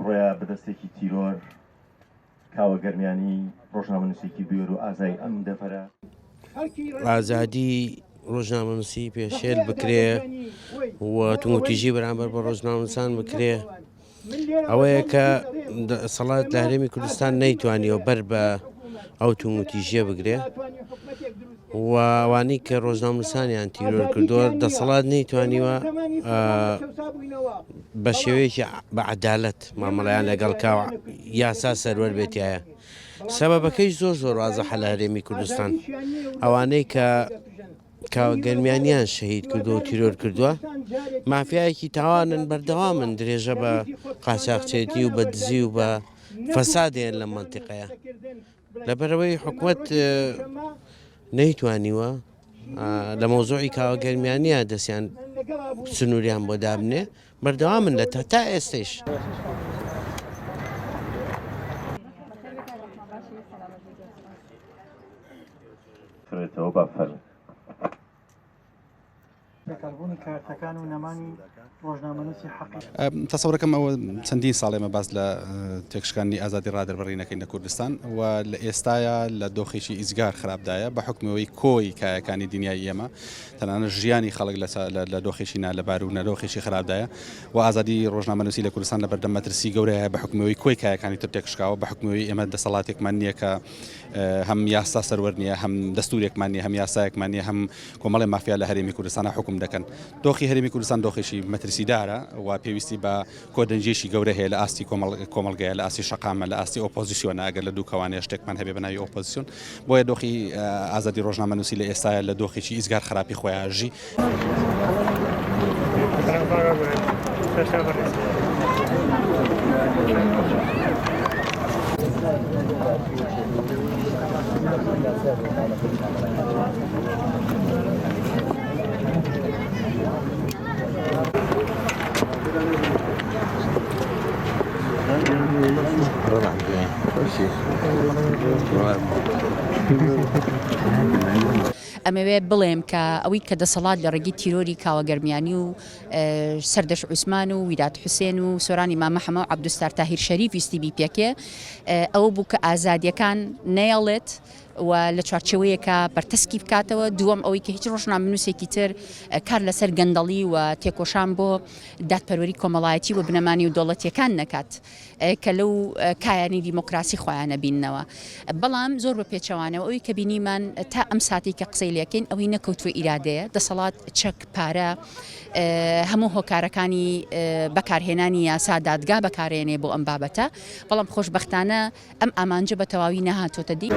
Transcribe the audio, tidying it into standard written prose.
ڕۆیا بەدەستێکی تیرۆر کاوە گەرمیانی ڕۆژنامەنووسێکی بێر و ئازای ئەم دەفەرە ئازادی ڕۆژنامەنووسی پێشێل بکرێ و تونگوتیژی بەرامبەر بە ڕۆژنامەنووسان بکرێ ئەوەیە کە دەسەڵات لە هەرێمی کوردستان نەیتوانیەوە بەر بە ئەو تونگوتیژیە بگرێ و ئەوانەی کە ڕۆژنامەنووسانیان تیرۆر کردووە دەسەڵات نەیتوانیوە بە شێوەیەکی بە عەدالەت مامەڵەیان لەگەڵ کاو یاسا سەروەر بێتایە. سەبەبەکەی زۆر وازەحە لە هەرێمی کوردستان ئەوانەی کە کاوەگەرمیانیان شەهید کردووە و تیرۆر کردووە مافیایەکی تاوانن بەردەوامن درێژە بە قاچاقچێتی و بە دزی و بە فەسادیان لە مەنتیقەیە لەبەرەوەی حکوومەت نەیتوانیوە لە مۆزوعی کاوەگەرمیانیە دەستیان سنووریان بۆ دابنێ بەردەوامن لە تا ئێستش. فرێتەوە بە فەرم بەکاربوونی کارتەکان و نەمانی ڕۆژنامەنووسی حەقی تەسەورەکەم ئەوە چەندین ساڵێمە باس لە تێکشکانی ئازادی ڕادەربڕینەکەی لە کوردستان و لە ئێستاە لە دۆخێکی ئیزگار خراپدایە بە حکمەوەی کۆی کایەکانی دنیای ئێمە تەنانە ژیانی خەڵک لە دۆخێکی نالەبار و نەدۆخێکی خراپدایە و ئازادی ڕۆژنامەنووسی لە کوردستان لە بەردەم مەترسی گەورەیە بە حکمەوەی کۆی کایەکانی تر تێکشکاوە بە حکمەوەی ئێمە دەسەڵاتێکمان نییە کە هەم یاسا سەروەر نییە هەم دەستورێکمان نیە هەم یاسایەکمان نیە هەم کۆمەڵی مافیا لە هەرێمی کوردستانە حکم دەکەن. دۆخی هەرێمی کوردستان دۆخێکی مەترسیدارە و پێویستی بە کۆدەنجێشی گەورە هەیە لە ئاستی کۆمەڵگەیە لە ئاستی شەقامە لە ئاستی ئۆپۆزیسیۆنە ئەگەر لە دوو کەوانەیە شتێکمان هەبێ بەناوی ئۆپۆزیسیۆن بۆیە دۆخی ئازادی ڕۆژنامەنووسی لە ئێستاە لە دۆخێکی ئیزگار خراپی خۆیان ژی. ئەمەوێ بڵێم کە ئەوەی کە دەسەڵات لە ڕێگەی تیرۆری کاوەگەرمیانی و سەردەش عوسمان و ویرات حوسێن و سۆرانی مامە حەمە و عەبدولستار تاهیر شەریف ویستی بیپێکێ ئەوە بوو کە ئازادیەکان نەیەڵێت و لە چوارچێوەیەکە بەرتەسکی بکاتەوە. دووەم ئەوەی کە هیچ ڕۆژنامەنووسێکی تر کار لەسەر گەندەڵی و تێکۆشان بۆ دادپەروەری کۆمەڵایەتی و بنەمانی و دەوڵەتیەکان نەکات کە لەو کایانی دیمۆکراسی خۆیانە بیننەوە. بەڵام زۆر بە پێچەوانەوە ئەوەی کە بینیمان تا ئەم ساتی کە قسەی لەکەین ئەوەی نەکەوتوە ئیرادەیە دەسەڵات چەک پارە هەموو هۆکارەکانی بەکارهێنانی یاسا دادگا بەکارهێنێ بۆ ئەم بابەتە بەڵام خۆشبەختانە ئەم ئامانجە بە تەواوی نەهاتۆتە دی.